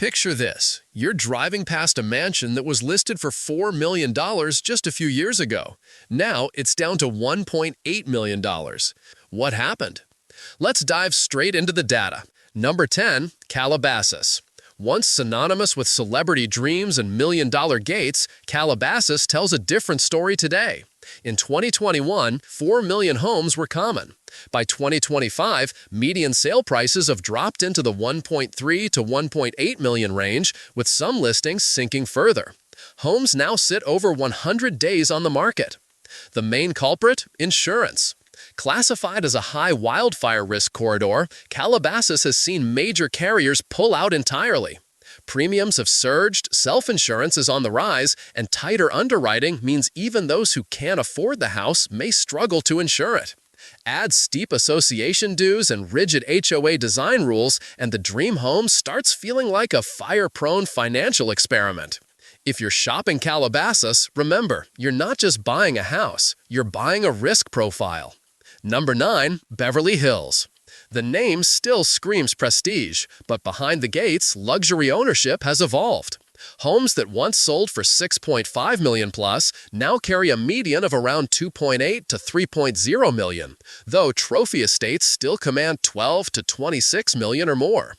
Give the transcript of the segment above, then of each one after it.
Picture this. You're driving past a mansion that was listed for $4 million just a few years ago. Now it's down to $1.8 million. What happened? Let's dive straight into the data. Number 10, Calabasas. Once synonymous with celebrity dreams and million-dollar gates, Calabasas tells a different story today. In 2021, 4 million homes were common. By 2025, median sale prices have dropped into the 1.3 to 1.8 million range, with some listings sinking further. Homes now sit over 100 days on the market. The main culprit? Insurance. Classified as a high wildfire risk corridor, Calabasas has seen major carriers pull out entirely. Premiums have surged, self-insurance is on the rise, and tighter underwriting means even those who can't afford the house may struggle to insure it. Add steep association dues and rigid HOA design rules, and the dream home starts feeling like a fire-prone financial experiment. If you're shopping Calabasas, remember, you're not just buying a house, you're buying a risk profile. Number 9, Beverly Hills. The name still screams prestige, but behind the gates, luxury ownership has evolved. Homes that once sold for $6.5 million plus now carry a median of around $2.8 to $3.0 million, though trophy estates still command $12 to $26 million or more.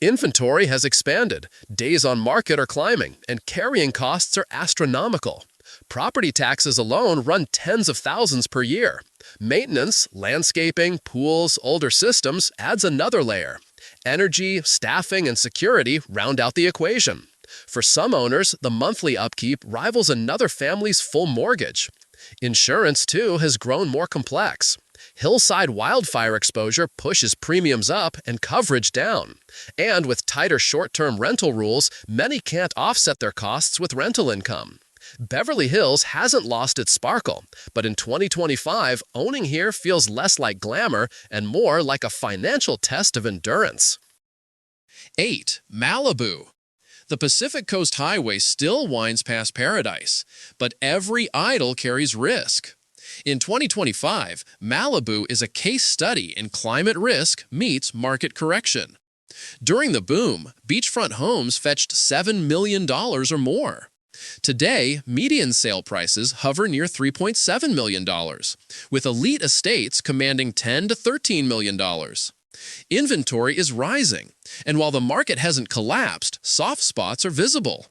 Inventory has expanded, days on market are climbing, and carrying costs are astronomical. Property taxes alone run tens of thousands per year. Maintenance, landscaping, pools, older systems adds another layer. Energy, staffing, and security round out the equation. For some owners, the monthly upkeep rivals another family's full mortgage. Insurance, too, has grown more complex. Hillside wildfire exposure pushes premiums up and coverage down. And with tighter short-term rental rules, many can't offset their costs with rental income. Beverly Hills hasn't lost its sparkle, but in 2025, owning here feels less like glamour and more like a financial test of endurance. 8. Malibu. The Pacific Coast Highway still winds past paradise, but every idle carries risk. In 2025, Malibu is a case study in climate risk meets market correction. During the boom, beachfront homes fetched $7 million or more. Today, median sale prices hover near $3.7 million, with elite estates commanding $10 to $13 million. Inventory is rising, and while the market hasn't collapsed, soft spots are visible.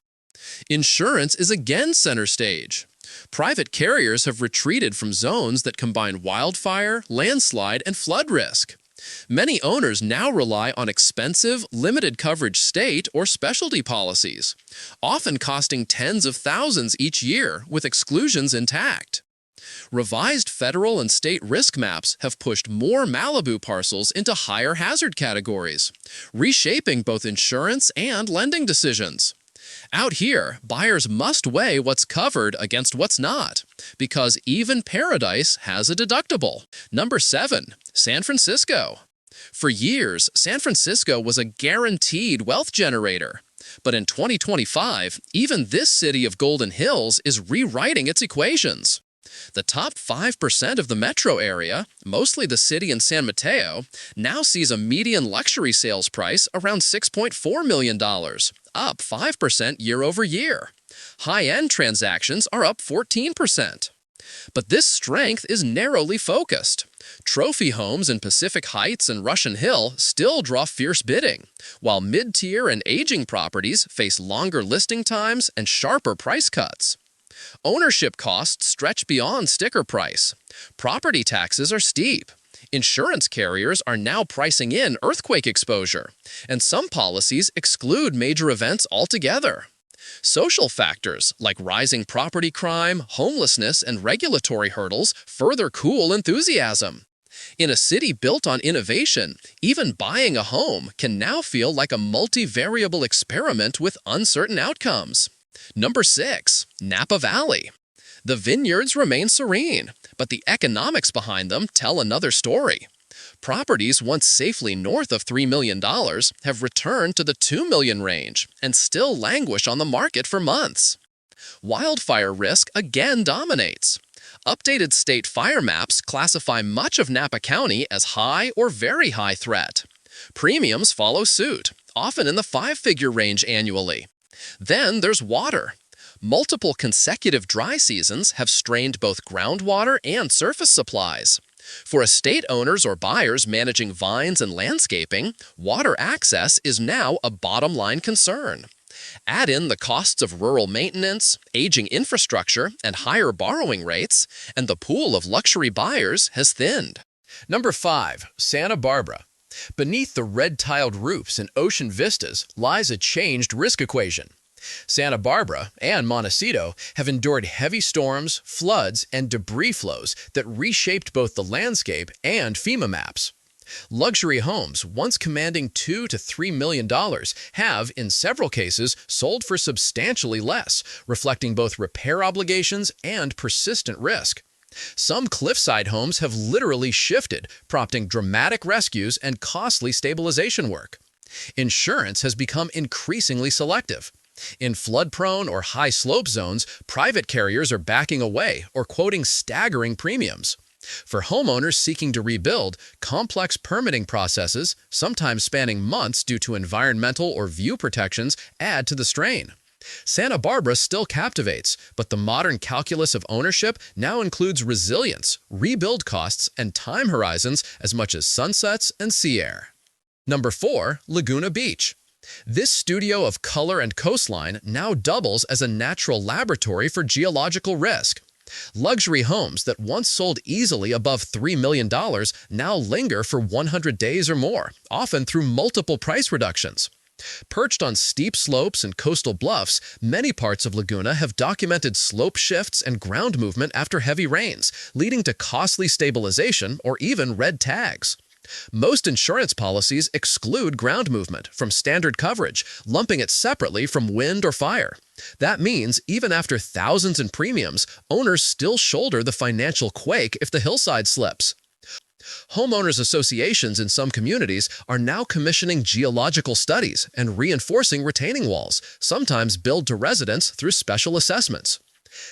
Insurance is again center stage. Private carriers have retreated from zones that combine wildfire, landslide, and flood risk. Many owners now rely on expensive, limited coverage state or specialty policies, often costing tens of thousands each year with exclusions intact. Revised federal and state risk maps have pushed more Malibu parcels into higher hazard categories, reshaping both insurance and lending decisions. Out here, buyers must weigh what's covered against what's not, because even paradise has a deductible. Number 7, San Francisco. For years, San Francisco was a guaranteed wealth generator. But in 2025, even this city of Golden Hills is rewriting its equations. The top 5% of the metro area, mostly the city and San Mateo, now sees a median luxury sales price around $6.4 million, up 5% year over year. High-end transactions are up 14%. But this strength is narrowly focused. Trophy homes in Pacific Heights and Russian Hill still draw fierce bidding, while mid-tier and aging properties face longer listing times and sharper price cuts. Ownership costs stretch beyond sticker price. Property taxes are steep. Insurance carriers are now pricing in earthquake exposure, and some policies exclude major events altogether. Social factors like rising property crime, homelessness, and regulatory hurdles further cool enthusiasm. In a city built on innovation, even buying a home can now feel like a multivariable experiment with uncertain outcomes. Number 6, Napa Valley. The vineyards remain serene, but the economics behind them tell another story. Properties once safely north of $3 million have returned to the $2 million range and still languish on the market for months. Wildfire risk again dominates. Updated state fire maps classify much of Napa County as high or very high threat. Premiums follow suit, often in the five-figure range annually. Then there's water. Multiple consecutive dry seasons have strained both groundwater and surface supplies. For estate owners or buyers managing vines and landscaping, water access is now a bottom-line concern. Add in the costs of rural maintenance, aging infrastructure, and higher borrowing rates, and the pool of luxury buyers has thinned. Number 5. Santa Barbara. Beneath the red-tiled roofs and ocean vistas lies a changed risk equation. Santa Barbara and Montecito have endured heavy storms, floods, and debris flows that reshaped both the landscape and FEMA maps. Luxury homes, once commanding $2 to $3 million, have, in several cases, sold for substantially less, reflecting both repair obligations and persistent risk. Some cliffside homes have literally shifted, prompting dramatic rescues and costly stabilization work. Insurance has become increasingly selective. In flood-prone or high-slope zones, private carriers are backing away or quoting staggering premiums. For homeowners seeking to rebuild, complex permitting processes, sometimes spanning months due to environmental or view protections, add to the strain. Santa Barbara still captivates, but the modern calculus of ownership now includes resilience, rebuild costs, and time horizons as much as sunsets and sea air. Number 4. Laguna Beach. This studio of color and coastline now doubles as a natural laboratory for geological risk. Luxury homes that once sold easily above $3 million now linger for 100 days or more, often through multiple price reductions. Perched on steep slopes and coastal bluffs, many parts of Laguna have documented slope shifts and ground movement after heavy rains, leading to costly stabilization or even red tags. Most insurance policies exclude ground movement from standard coverage, lumping it separately from wind or fire. That means even after thousands in premiums, owners still shoulder the financial quake if the hillside slips. Homeowners associations in some communities are now commissioning geological studies and reinforcing retaining walls, sometimes billed to residents through special assessments.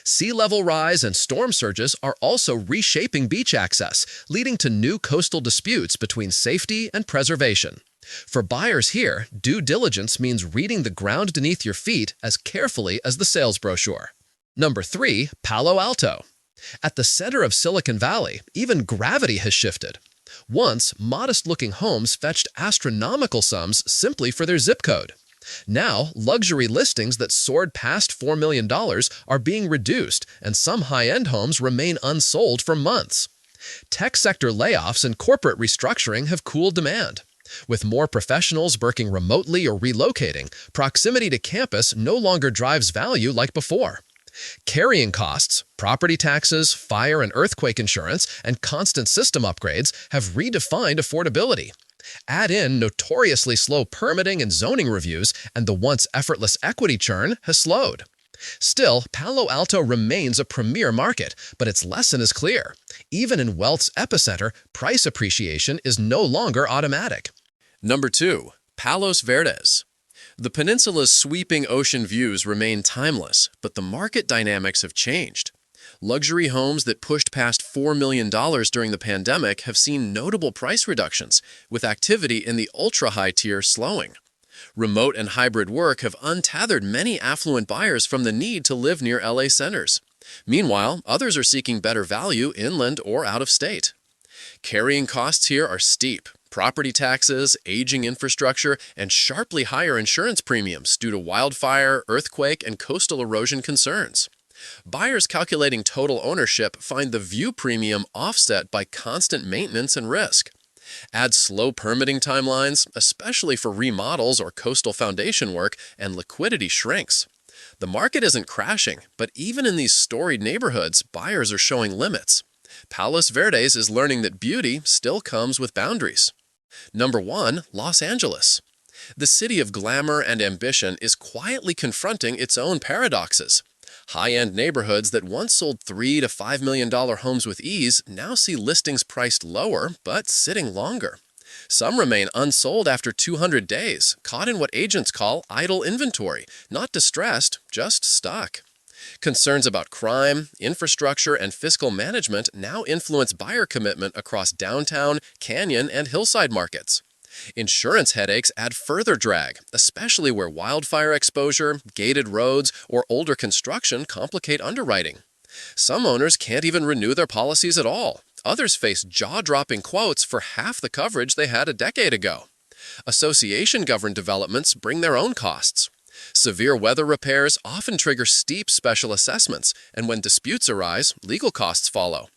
Sea level rise and storm surges are also reshaping beach access, leading to new coastal disputes between safety and preservation. For buyers here, due diligence means reading the ground beneath your feet as carefully as the sales brochure. Number 3. Palo Alto. At the center of Silicon Valley, even gravity has shifted. Once, modest-looking homes fetched astronomical sums simply for their zip code. Now, luxury listings that soared past $4 million are being reduced, and some high-end homes remain unsold for months. Tech sector layoffs and corporate restructuring have cooled demand. With more professionals working remotely or relocating, proximity to campus no longer drives value like before. Carrying costs, property taxes, fire and earthquake insurance, and constant system upgrades have redefined affordability. Add in notoriously slow permitting and zoning reviews, and the once effortless equity churn has slowed. Still, Palo Alto remains a premier market, but its lesson is clear. Even in wealth's epicenter, price appreciation is no longer automatic. Number 2. Palos Verdes. The peninsula's sweeping ocean views remain timeless, but the market dynamics have changed. Luxury homes that pushed past $4 million during the pandemic have seen notable price reductions, with activity in the ultra-high tier slowing. Remote and hybrid work have untethered many affluent buyers from the need to live near LA centers. Meanwhile, others are seeking better value inland or out of state. Carrying costs here are steep. Property taxes, aging infrastructure, and sharply higher insurance premiums due to wildfire, earthquake, and coastal erosion concerns. Buyers calculating total ownership find the view premium offset by constant maintenance and risk. Add slow permitting timelines, especially for remodels or coastal foundation work, and liquidity shrinks. The market isn't crashing, but even in these storied neighborhoods, buyers are showing limits. Palos Verdes is learning that beauty still comes with boundaries. Number 1. Los Angeles. The city of glamour and ambition is quietly confronting its own paradoxes. High-end neighborhoods that once sold $3 to $5 million homes with ease now see listings priced lower but sitting longer. Some remain unsold after 200 days, caught in what agents call idle inventory, not distressed, just stuck. Concerns about crime, infrastructure, and fiscal management now influence buyer commitment across downtown, canyon, and hillside markets. Insurance headaches add further drag, especially where wildfire exposure, gated roads, or older construction complicate underwriting. Some owners can't even renew their policies at all. Others face jaw-dropping quotes for half the coverage they had a decade ago. Association-governed developments bring their own costs. Severe weather repairs often trigger steep special assessments, and when disputes arise, legal costs follow.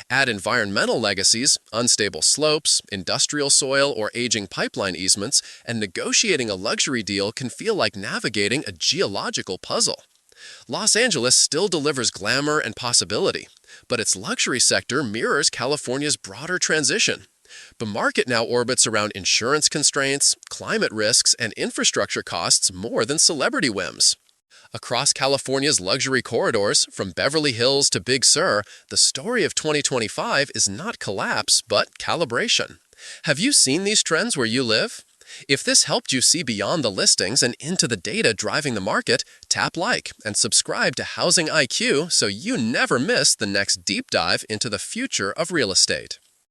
Add environmental legacies, unstable slopes, industrial soil, or aging pipeline easements, and negotiating a luxury deal can feel like navigating a geological puzzle. Los Angeles still delivers glamour and possibility, but its luxury sector mirrors California's broader transition. The market now orbits around insurance constraints, climate risks, and infrastructure costs more than celebrity whims. Across California's luxury corridors, from Beverly Hills to Big Sur, the story of 2025 is not collapse, but calibration. Have you seen these trends where you live? If this helped you see beyond the listings and into the data driving the market, tap like and subscribe to Housing IQ so you never miss the next deep dive into the future of real estate.